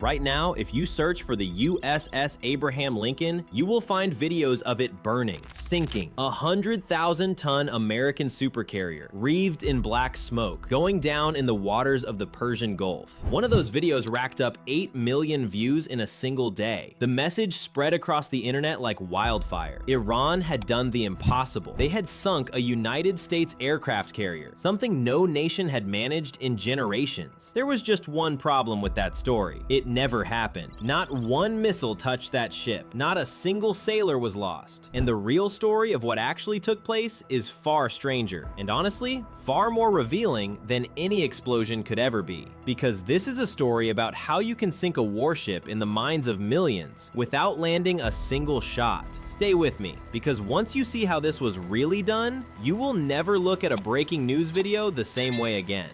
Right now, if you search for the USS Abraham Lincoln, you will find videos of it burning, sinking, a 100,000-ton American supercarrier, wreathed in black smoke, going down in the waters of the Persian Gulf. One of those videos racked up 8 million views in a single day. The message spread across the internet like wildfire. Iran had done the impossible. They had sunk a United States aircraft carrier, something no nation had managed in generations. There was just one problem with that story. It never happened. Not one missile touched that ship. Not a single sailor was lost. And the real story of what actually took place is far stranger, and honestly, far more revealing than any explosion could ever be. Because this is a story about how you can sink a warship in the minds of millions without landing a single shot. Stay with me, because once you see how this was really done, you will never look at a breaking news video the same way again.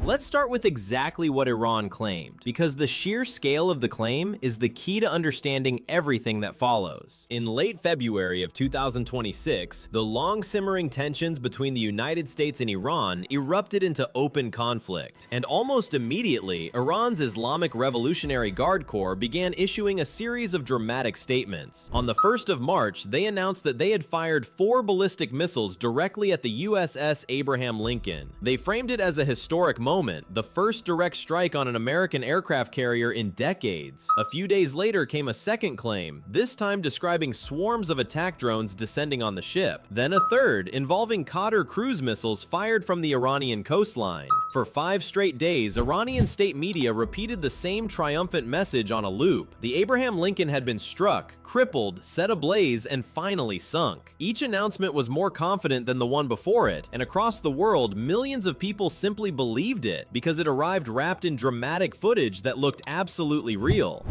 Let's start with exactly what Iran claimed, because the sheer scale of the claim is the key to understanding everything that follows. In late February of 2026, the long-simmering tensions between the United States and Iran erupted into open conflict, and almost immediately, Iran's Islamic Revolutionary Guard Corps began issuing a series of dramatic statements. On the 1st of March, they announced that they had fired 4 ballistic missiles directly at the USS Abraham Lincoln. They framed it as a historic moment, the first direct strike on an American aircraft carrier in decades. A few days later came a second claim, this time describing swarms of attack drones descending on the ship. Then a third, involving Qatar cruise missiles fired from the Iranian coastline. For 5 straight days, Iranian state media repeated the same triumphant message on a loop. The Abraham Lincoln had been struck, crippled, set ablaze, and finally sunk. Each announcement was more confident than the one before it, and across the world, millions of people simply believed it because it arrived wrapped in dramatic footage that looked absolutely real.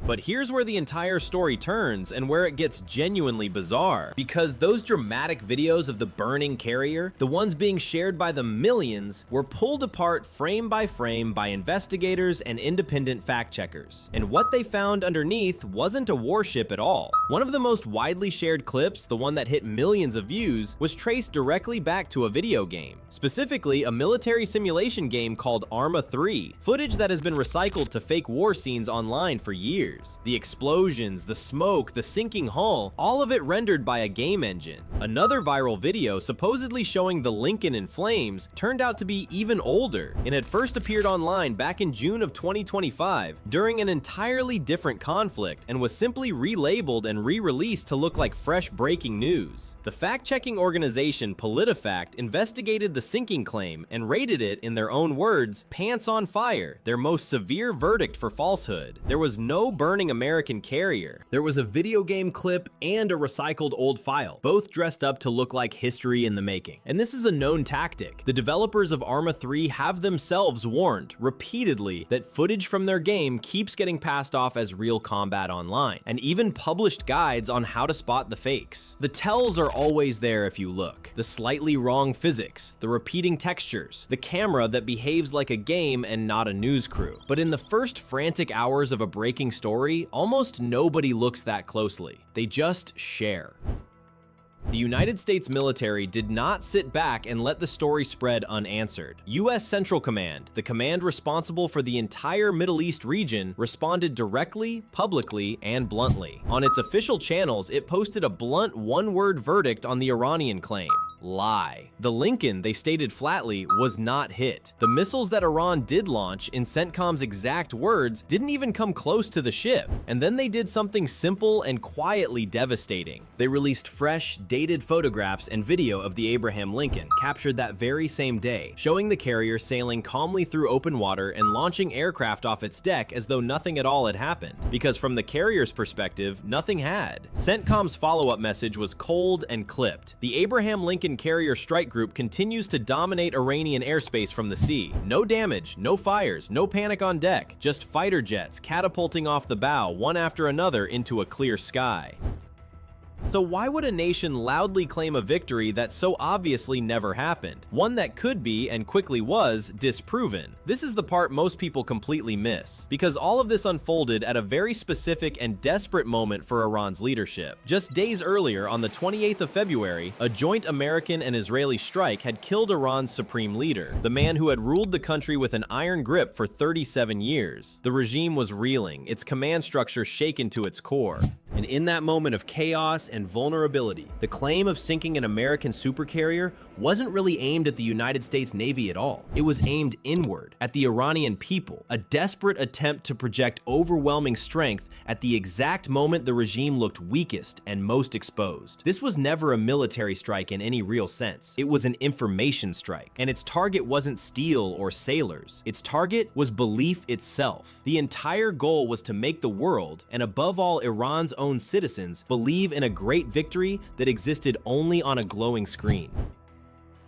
But here's where the entire story turns and where it gets genuinely bizarre. Because those dramatic videos of the burning carrier, the ones being shared by the millions, were pulled apart frame by frame by investigators and independent fact-checkers. And what they found underneath wasn't a warship at all. One of the most widely shared clips, the one that hit millions of views, was traced directly back to a video game. Specifically, a military simulation game called Arma 3, footage that has been recycled to fake war scenes online for years. The explosions, the smoke, the sinking hull, all of it rendered by a game engine. Another viral video supposedly showing the Lincoln in flames turned out to be even older, and had first appeared online back in June of 2025 during an entirely different conflict, and was simply relabeled and re-released to look like fresh breaking news. The fact-checking organization PolitiFact investigated the sinking claim and rated it, in their own words, pants on fire, their most severe verdict for falsehood. There was no burning American carrier. There was a video game clip and a recycled old file, both dressed up to look like history in the making. And this is a known tactic. The developers of Arma 3 have themselves warned repeatedly that footage from their game keeps getting passed off as real combat online, and even published guides on how to spot the fakes. The tells are always there if you look. The slightly wrong physics, the repeating textures, the camera that behaves like a game and not a news crew. But in the first frantic hours of a breaking story, almost nobody looks that closely. They just share. The United States military did not sit back and let the story spread unanswered. U.S. Central Command, the command responsible for the entire Middle East region, responded directly, publicly, and bluntly. On its official channels, it posted a blunt one-word verdict on the Iranian claim. Lie. The Lincoln, they stated flatly, was not hit. The missiles that Iran did launch, in CENTCOM's exact words, didn't even come close to the ship. And then they did something simple and quietly devastating. They released fresh, dated photographs and video of the Abraham Lincoln, captured that very same day, showing the carrier sailing calmly through open water and launching aircraft off its deck as though nothing at all had happened. Because from the carrier's perspective, nothing had. CENTCOM's follow-up message was cold and clipped. The Abraham Lincoln carrier strike group continues to dominate Iranian airspace from the sea. No damage, no fires, no panic on deck, just fighter jets catapulting off the bow one after another into a clear sky. So why would a nation loudly claim a victory that so obviously never happened? One that could be, and quickly was, disproven. This is the part most people completely miss, because all of this unfolded at a very specific and desperate moment for Iran's leadership. Just days earlier, on the 28th of February, a joint American and Israeli strike had killed Iran's supreme leader, the man who had ruled the country with an iron grip for 37 years. The regime was reeling, its command structure shaken to its core. And in that moment of chaos and vulnerability, the claim of sinking an American supercarrier wasn't really aimed at the United States Navy at all. It was aimed inward, at the Iranian people, a desperate attempt to project overwhelming strength at the exact moment the regime looked weakest and most exposed. This was never a military strike in any real sense. It was an information strike, and its target wasn't steel or sailors. Its target was belief itself. The entire goal was to make the world, and above all Iran's own citizens, believe in a great victory that existed only on a glowing screen.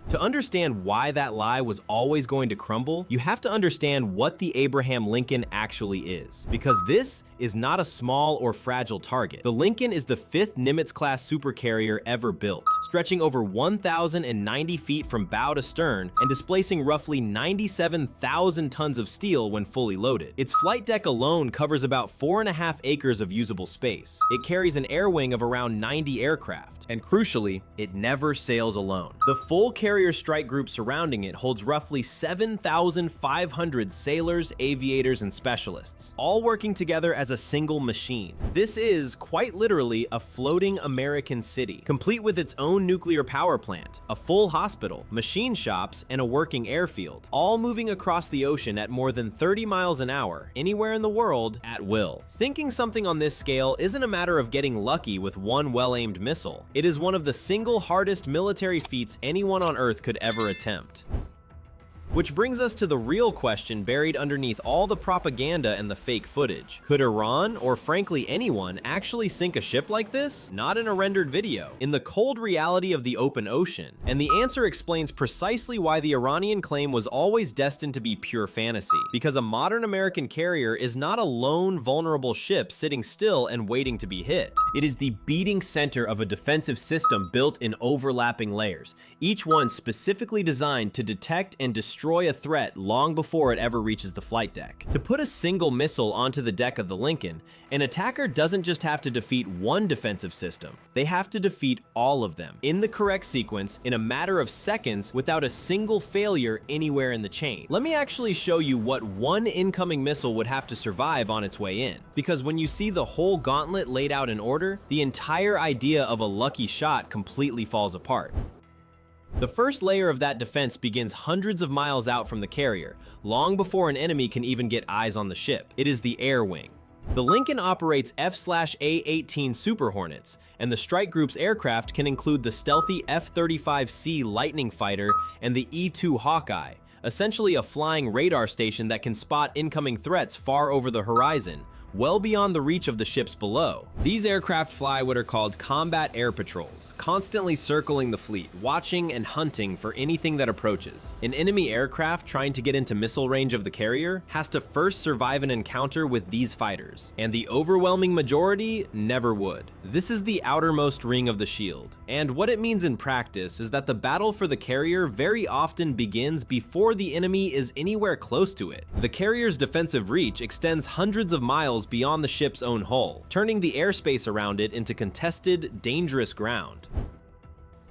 To understand why that lie was always going to crumble, you have to understand what the Abraham Lincoln actually is, because this is not a small or fragile target. The Lincoln is the 5th Nimitz-class supercarrier ever built, stretching over 1,090 feet from bow to stern and displacing roughly 97,000 tons of steel when fully loaded. Its flight deck alone covers about 4.5 acres of usable space. It carries an air wing of around 90 aircraft, and crucially, it never sails alone. The full carrier strike group surrounding it holds roughly 7,500 sailors, aviators, and specialists, all working together as a single machine. This is, quite literally, a floating American city, complete with its own nuclear power plant, a full hospital, machine shops, and a working airfield, all moving across the ocean at more than 30 miles an hour, anywhere in the world, at will. Sinking something on this scale isn't a matter of getting lucky with one well-aimed missile. It is one of the single hardest military feats anyone on Earth could ever attempt. Which brings us to the real question buried underneath all the propaganda and the fake footage. Could Iran, or frankly anyone, actually sink a ship like this? Not in a rendered video, in the cold reality of the open ocean. And the answer explains precisely why the Iranian claim was always destined to be pure fantasy. Because a modern American carrier is not a lone, vulnerable ship sitting still and waiting to be hit. It is the beating center of a defensive system built in overlapping layers, each one specifically designed to detect and destroy a threat long before it ever reaches the flight deck. To put a single missile onto the deck of the Lincoln, an attacker doesn't just have to defeat one defensive system, they have to defeat all of them, in the correct sequence, in a matter of seconds, without a single failure anywhere in the chain. Let me actually show you what one incoming missile would have to survive on its way in, because when you see the whole gauntlet laid out in order, the entire idea of a lucky shot completely falls apart. The first layer of that defense begins hundreds of miles out from the carrier, long before an enemy can even get eyes on the ship. It is the air wing. The Lincoln operates F/A-18 Super Hornets, and the strike group's aircraft can include the stealthy F-35C Lightning fighter and the E-2 Hawkeye, essentially a flying radar station that can spot incoming threats far over the horizon, well beyond the reach of the ships below. These aircraft fly what are called combat air patrols, constantly circling the fleet, watching and hunting for anything that approaches. An enemy aircraft trying to get into missile range of the carrier has to first survive an encounter with these fighters, and the overwhelming majority never would. This is the outermost ring of the shield, and what it means in practice is that the battle for the carrier very often begins before the enemy is anywhere close to it. The carrier's defensive reach extends hundreds of miles beyond the ship's own hull, turning the airspace around it into contested, dangerous ground.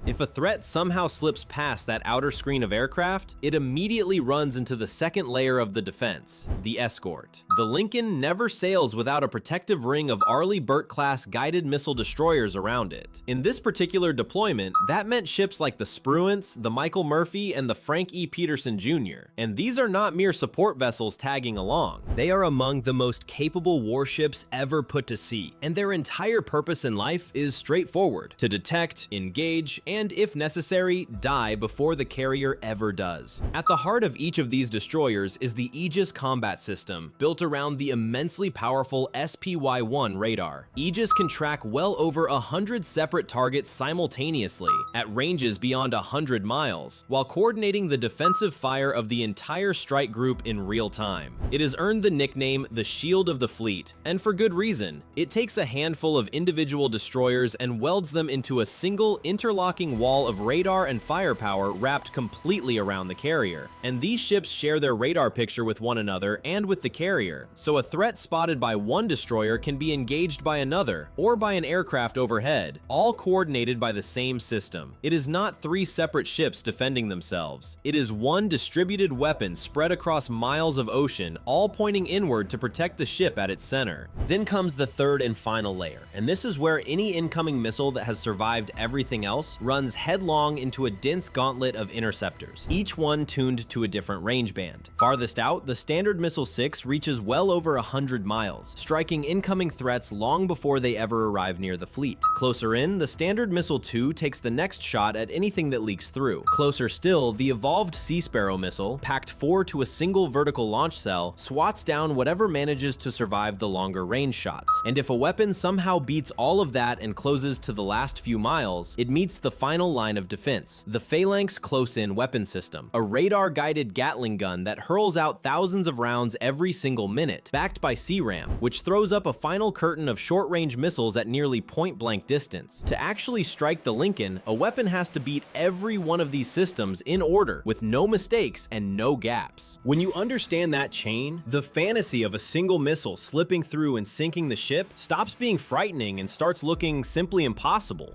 If a threat somehow slips past that outer screen of aircraft, it immediately runs into the second layer of the defense, the escort. The Lincoln never sails without a protective ring of Arleigh Burke-class guided missile destroyers around it. In this particular deployment, that meant ships like the Spruance, the Michael Murphy, and the Frank E. Peterson Jr. And these are not mere support vessels tagging along. They are among the most capable warships ever put to sea, and their entire purpose in life is straightforward: to detect, engage, and if necessary, die before the carrier ever does. At the heart of each of these destroyers is the Aegis combat system, built around the immensely powerful SPY-1 radar. Aegis can track well over 100 separate targets simultaneously, at ranges beyond 100 miles, while coordinating the defensive fire of the entire strike group in real time. It has earned the nickname the Shield of the Fleet, and for good reason. It takes a handful of individual destroyers and welds them into a single interlocking wall of radar and firepower wrapped completely around the carrier. And these ships share their radar picture with one another and with the carrier, so a threat spotted by one destroyer can be engaged by another, or by an aircraft overhead, all coordinated by the same system. It is not three separate ships defending themselves. It is one distributed weapon spread across miles of ocean, all pointing inward to protect the ship at its center. Then comes the third and final layer, and this is where any incoming missile that has survived everything else runs headlong into a dense gauntlet of interceptors, each one tuned to a different range band. Farthest out, the Standard Missile 6 reaches well over 100 miles, striking incoming threats long before they ever arrive near the fleet. Closer in, the Standard Missile 2 takes the next shot at anything that leaks through. Closer still, the evolved Sea Sparrow missile, packed 4 to a single vertical launch cell, swats down whatever manages to survive the longer range shots. And if a weapon somehow beats all of that and closes to the last few miles, it meets the final line of defense, the Phalanx Close-In Weapon System, a radar-guided Gatling gun that hurls out thousands of rounds every single minute, backed by CRAM, which throws up a final curtain of short-range missiles at nearly point-blank distance. To actually strike the Lincoln, a weapon has to beat every one of these systems in order, with no mistakes and no gaps. When you understand that chain, the fantasy of a single missile slipping through and sinking the ship stops being frightening and starts looking simply impossible.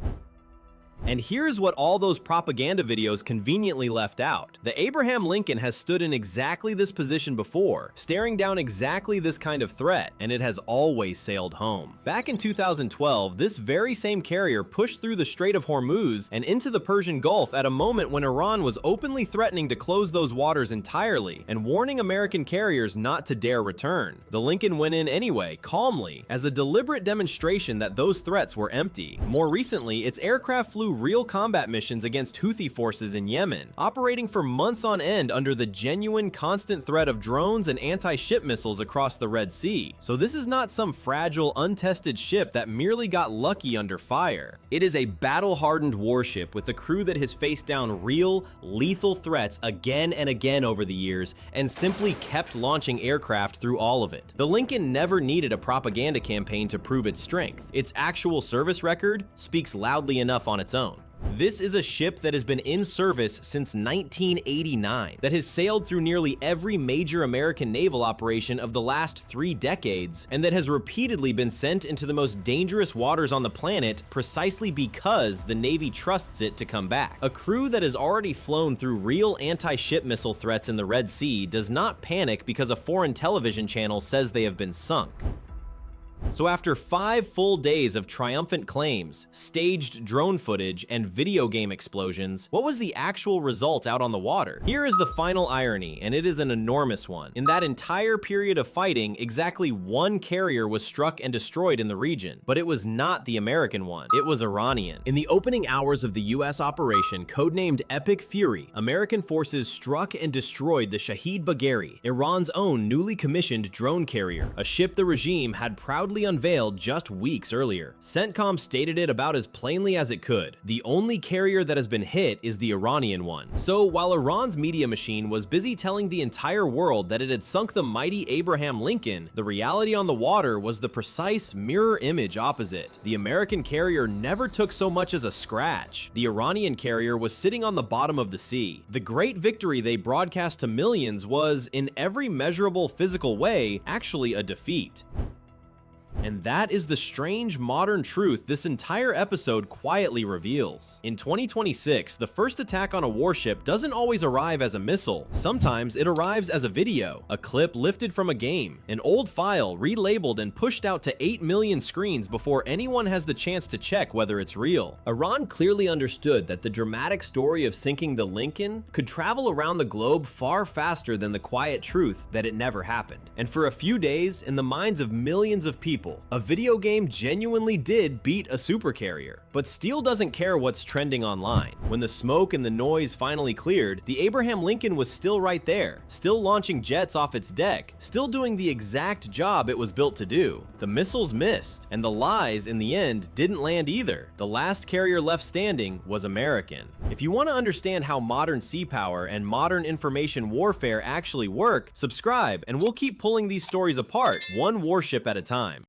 And here's what all those propaganda videos conveniently left out. The Abraham Lincoln has stood in exactly this position before, staring down exactly this kind of threat, and it has always sailed home. Back in 2012, this very same carrier pushed through the Strait of Hormuz and into the Persian Gulf at a moment when Iran was openly threatening to close those waters entirely and warning American carriers not to dare return. The Lincoln went in anyway, calmly, as a deliberate demonstration that those threats were empty. More recently, its aircraft flew real combat missions against Houthi forces in Yemen, operating for months on end under the genuine constant threat of drones and anti-ship missiles across the Red Sea. So this is not some fragile, untested ship that merely got lucky under fire. It is a battle-hardened warship with a crew that has faced down real, lethal threats again and again over the years and simply kept launching aircraft through all of it. The Lincoln never needed a propaganda campaign to prove its strength. Its actual service record speaks loudly enough on its own. This is a ship that has been in service since 1989, that has sailed through nearly every major American naval operation of the last 3 decades, and that has repeatedly been sent into the most dangerous waters on the planet precisely because the Navy trusts it to come back. A crew that has already flown through real anti-ship missile threats in the Red Sea does not panic because a foreign television channel says they have been sunk. So after 5 full days of triumphant claims, staged drone footage, and video game explosions, what was the actual result out on the water? Here is the final irony, and it is an enormous one. In that entire period of fighting, exactly 1 carrier was struck and destroyed in the region, but it was not the American one. It was Iranian. In the opening hours of the US operation, codenamed Epic Fury, American forces struck and destroyed the Shahid Bagheri, Iran's own newly commissioned drone carrier, a ship the regime had proudly unveiled just weeks earlier. CENTCOM stated it about as plainly as it could. The only carrier that has been hit is the Iranian one. So while Iran's media machine was busy telling the entire world that it had sunk the mighty Abraham Lincoln, the reality on the water was the precise mirror image opposite. The American carrier never took so much as a scratch. The Iranian carrier was sitting on the bottom of the sea. The great victory they broadcast to millions was, in every measurable physical way, actually a defeat. And that is the strange modern truth this entire episode quietly reveals. In 2026, the first attack on a warship doesn't always arrive as a missile. Sometimes it arrives as a video, a clip lifted from a game, an old file relabeled and pushed out to 8 million screens before anyone has the chance to check whether it's real. Iran clearly understood that the dramatic story of sinking the Lincoln could travel around the globe far faster than the quiet truth that it never happened. And for a few days, in the minds of millions of people, example. A video game genuinely did beat a supercarrier. But Steele doesn't care what's trending online. When the smoke and the noise finally cleared, the Abraham Lincoln was still right there, still launching jets off its deck, still doing the exact job it was built to do. The missiles missed, and the lies in the end didn't land either. The last carrier left standing was American. If you want to understand how modern sea power and modern information warfare actually work, subscribe and we'll keep pulling these stories apart, one warship at a time.